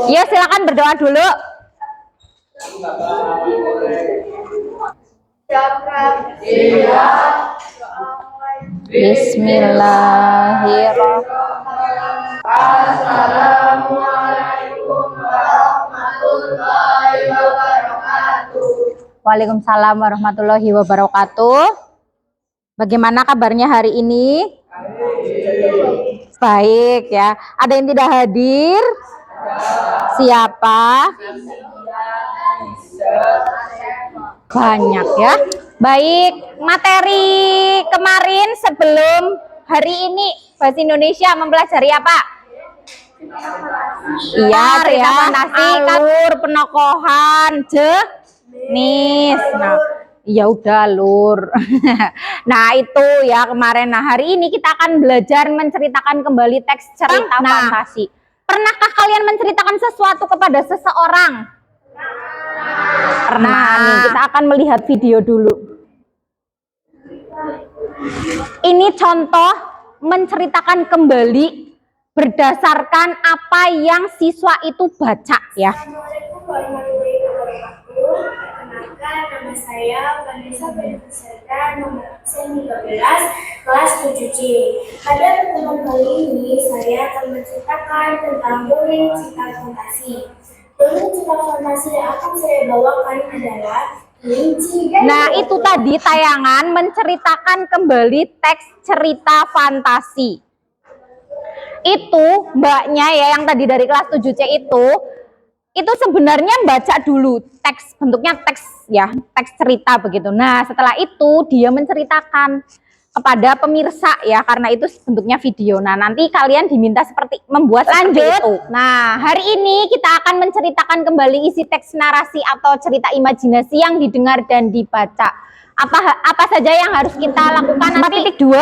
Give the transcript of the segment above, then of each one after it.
Ya, silakan berdoa dulu. Bismillahirrahmanirrahim. Assalamualaikum warahmatullahi wabarakatuh. Waalaikumsalam warahmatullahi wabarakatuh. Bagaimana kabarnya hari ini? Baik ya. Ada yang tidak hadir? Siapa? Banyak ya. Baik, materi kemarin sebelum hari ini bahasa Indonesia mempelajari apa? Iya, cerita fantasi, alur, penokohan, jenis. Nah, ya udah alur. Nah, itu ya kemarin. Nah, hari ini kita akan belajar menceritakan kembali teks cerita fantasi. Pernahkah kalian menceritakan sesuatu kepada seseorang? Pernah. Nih, kita akan melihat video dulu. Ini contoh menceritakan kembali berdasarkan apa yang siswa itu baca ya. Assalamualaikum warahmatullahi wabarakatuh. Perkenalkan, nama saya Vanessa Benisada, nomor absen 13, kelas 7C. Pada pertemuan kali ini, saya akan menceritakan tentang dongeng cerita fantasi. Dongeng cerita fantasi yang akan saya bawakan adalah Kelinci dan Nah, itu tadi tayangan menceritakan kembali teks cerita fantasi. Itu mbaknya ya yang tadi dari kelas 7C itu sebenarnya baca dulu teks, bentuknya teks ya, teks cerita begitu. Nah, setelah itu dia menceritakan kepada pemirsa ya, karena itu bentuknya video. Nah, nanti kalian diminta seperti membuat seperti itu. Nah, hari ini kita akan menceritakan kembali isi teks narasi atau cerita imajinasi yang didengar dan dibaca. Apa saja yang harus kita lakukan nanti? 4.2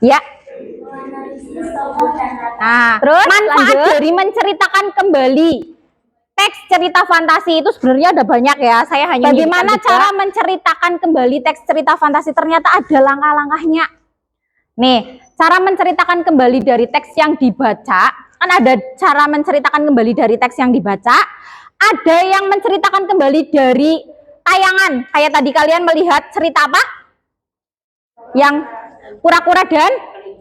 ya. Nah, terus manfaat dari menceritakan kembali teks cerita fantasi itu sebenarnya ada banyak ya. Saya hanya bagaimana cara menceritakan kembali teks cerita fantasi, ternyata ada langkah-langkahnya. Nih, cara menceritakan kembali dari teks yang dibaca, kan ada cara menceritakan kembali dari teks yang dibaca, ada yang menceritakan kembali dari tayangan. Kayak tadi kalian melihat cerita apa? Yang kura-kura dan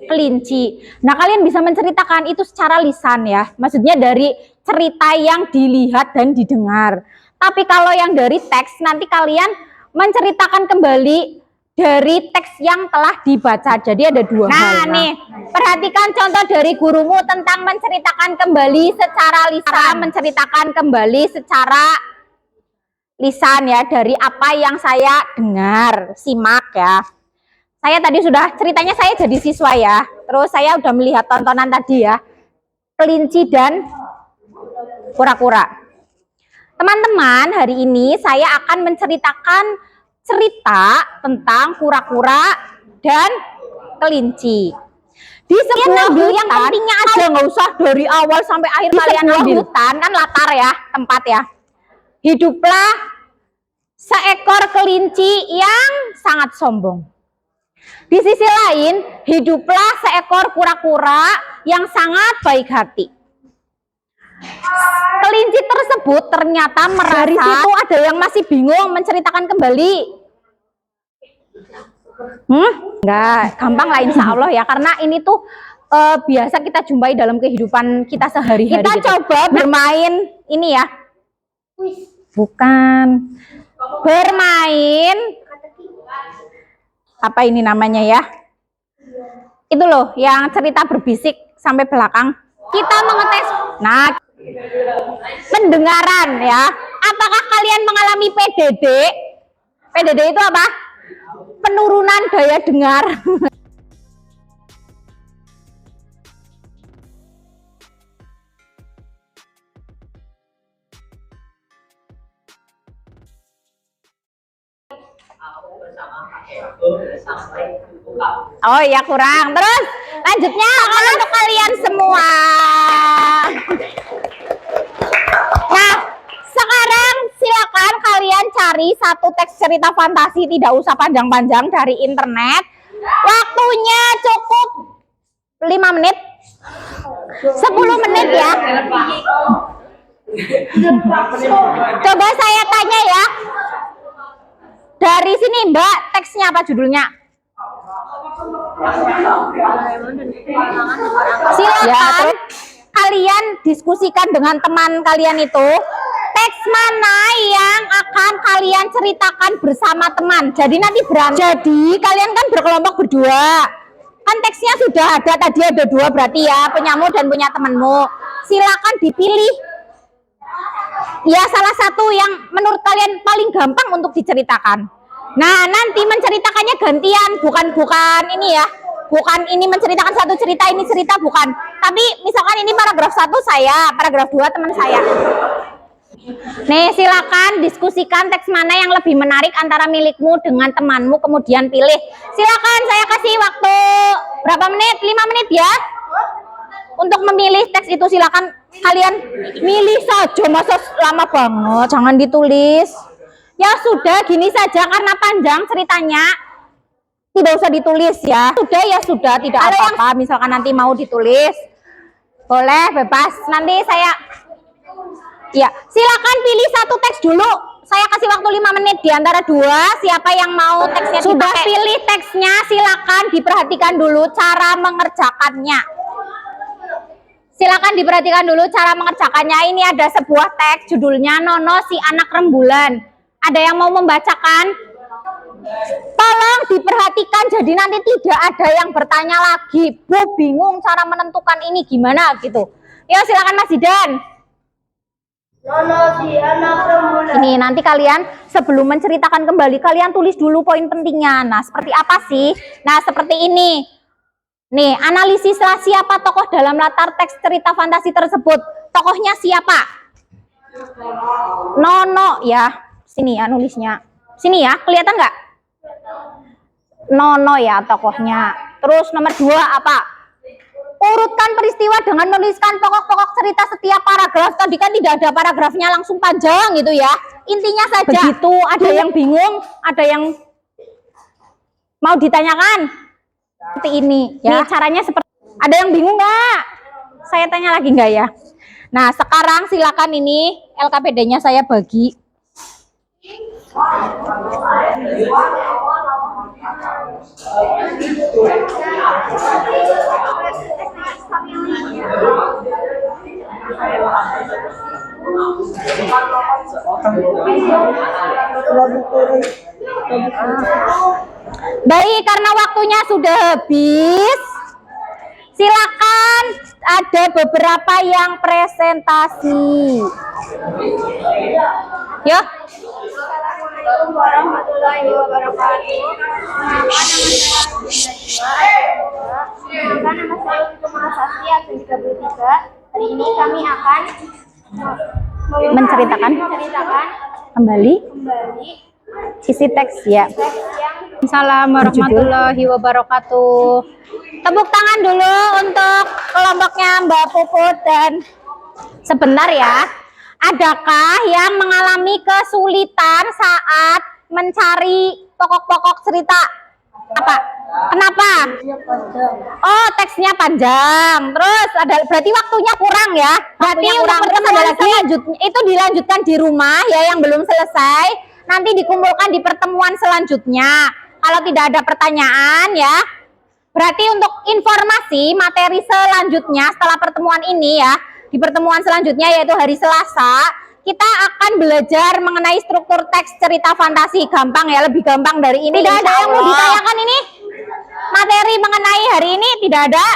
kelinci. Nah, kalian bisa menceritakan itu secara lisan ya. Maksudnya dari cerita yang dilihat dan didengar. Tapi kalau yang dari teks, nanti kalian menceritakan kembali dari teks yang telah dibaca. Jadi ada dua hal. Nah, nih, perhatikan contoh dari gurumu tentang menceritakan kembali secara lisan. Menceritakan kembali secara lisan ya, dari apa yang saya dengar, simak ya. Saya tadi sudah ceritanya, saya jadi siswa ya. Terus saya udah melihat tontonan tadi ya, kelinci dan kura-kura. Teman-teman, hari ini saya akan menceritakan cerita tentang kura-kura dan kelinci. Di sebuah hutan, yang pentingnya aja, nggak usah dari awal sampai akhir. Kalian ambil hutan kan latar ya, tempat ya. Hiduplah seekor kelinci yang sangat sombong. Di sisi lain, hiduplah seekor kura-kura yang sangat baik hati. Kelinci tersebut ternyata merasa, dari situ ada yang masih bingung, menceritakan kembali. Enggak, gampang lah insya Allah ya, karena ini tuh biasa kita jumpai dalam kehidupan kita sehari-hari. Kita gitu. Coba bermain ini ya. Bukan. Bermain apa ini namanya ya? Itu loh yang cerita berbisik sampai belakang. Kita mengetes. Nah, pendengaran ya. Apakah kalian mengalami PDD? PDD itu apa? Penurunan daya dengar. Oh ya, kurang. Terus lanjutnya untuk kalian semua. Nah, sekarang silakan kalian cari satu teks cerita fantasi, tidak usah panjang-panjang, dari internet. Waktunya cukup 5 menit 10 menit ya. Coba saya tanya ya. Dari sini Mbak, teksnya apa judulnya? Silakan kalian diskusikan dengan teman kalian itu. Teks mana yang akan kalian ceritakan bersama teman? Jadi nanti jadi kalian kan berkelompok berdua. Kan teksnya sudah ada, tadi ada 2 berarti ya, punyamu dan punya temanmu. Silakan dipilih. Ya salah satu yang menurut kalian paling gampang untuk diceritakan. Nah nanti menceritakannya gantian, bukan ini ya. Bukan ini menceritakan satu cerita, ini cerita bukan. Tapi misalkan ini paragraf 1 saya, paragraf 2 teman saya. Nih silakan diskusikan teks mana yang lebih menarik antara milikmu dengan temanmu, kemudian pilih. Silakan, saya kasih waktu berapa menit? 5 menit ya. Untuk memilih teks itu silakan kalian milih saja, masa lama banget, jangan ditulis. Ya sudah gini saja karena panjang ceritanya. Tidak usah ditulis ya. Sudah ya sudah, tidak apa-apa. Misalkan nanti mau ditulis, boleh bebas. Nanti saya ya, silakan pilih satu teks dulu. Saya kasih waktu 5 menit di antara 2. Siapa yang mau teksnya sudah dipakai? Pilih teksnya, silakan diperhatikan dulu cara mengerjakannya. Silakan diperhatikan dulu cara mengerjakannya. Ini ada sebuah teks judulnya Nono si anak rembulan. Ada yang mau membacakan? Tolong diperhatikan, jadi nanti tidak ada yang bertanya lagi. Bu bingung cara menentukan ini gimana gitu. Ya silakan Mas Zidan. Nono si anak rembulan. Ini nanti kalian sebelum menceritakan kembali kalian tulis dulu poin pentingnya. Nah seperti apa sih? Nah seperti ini. Nih analisislah siapa tokoh dalam latar teks cerita fantasi tersebut. Tokohnya siapa? Nono ya. Sini ya nulisnya. Sini ya, kelihatan nggak? Nono ya tokohnya. Terus nomor 2 apa? Urutkan peristiwa dengan menuliskan pokok-pokok cerita setiap paragraf. Tadi kan tidak ada paragrafnya langsung panjang gitu ya. Intinya saja. Begitu, ada yang bingung, ada yang mau ditanyakan. Seperti ini ya. Nih, caranya seperti ada yang bingung nggak? Saya tanya lagi nggak ya? Nah, sekarang silakan ini LKPD-nya saya bagi. Baik, karena waktunya sudah habis, silakan ada beberapa yang presentasi. Ya. Assalamualaikum warahmatullahi wabarakatuh. Nama saya Uti Mahasasti, absen 33. Hari ini kami akan menceritakan kembali isi teks ya. Assalamualaikum warahmatullahi wabarakatuh. Tepuk tangan dulu untuk kelompoknya Mbak Puput dan sebentar ya. Adakah yang mengalami kesulitan saat mencari pokok-pokok cerita? Apa? Kenapa? Oh, teksnya panjang. Terus ada berarti waktunya kurang ya. Berarti untuk pertemuan selanjutnya itu dilanjutkan di rumah ya yang belum selesai. Nanti dikumpulkan di pertemuan selanjutnya. Kalau tidak ada pertanyaan ya. Berarti untuk informasi materi selanjutnya setelah pertemuan ini ya. Di pertemuan selanjutnya yaitu hari Selasa, kita akan belajar mengenai struktur teks cerita fantasi. Gampang ya, lebih gampang dari ini. Tidak ada yang mau ditanyakan ini? Materi mengenai hari ini tidak ada?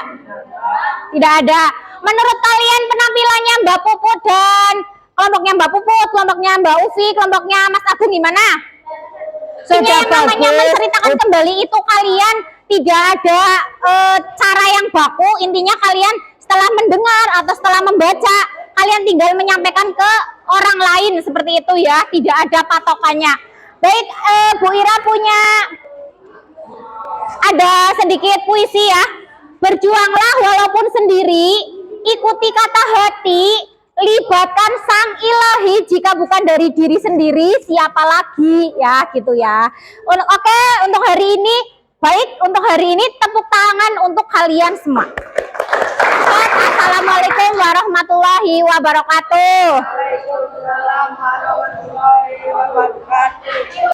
Tidak ada. Menurut kalian penampilannya Mbak Puput dan kelompoknya Mbak Puput, kelompoknya Mbak Ufi, kelompoknya Mas Agung gimana? Ini yang namanya menceritakan kembali itu kalian tidak ada cara yang baku. Intinya kalian setelah mendengar atau setelah membaca, kalian tinggal menyampaikan ke orang lain seperti itu ya, tidak ada patokannya. Baik, Bu Ira punya ada sedikit puisi ya. Berjuanglah walaupun sendiri, ikuti kata hati, libatkan sang ilahi, jika bukan dari diri sendiri siapa lagi ya gitu ya. Oke, untuk hari ini baik, untuk hari ini tepuk tangan untuk kalian semua. Assalamualaikum warahmatullahi wabarakatuh. Waalaikumsalam warahmatullahi wabarakatuh.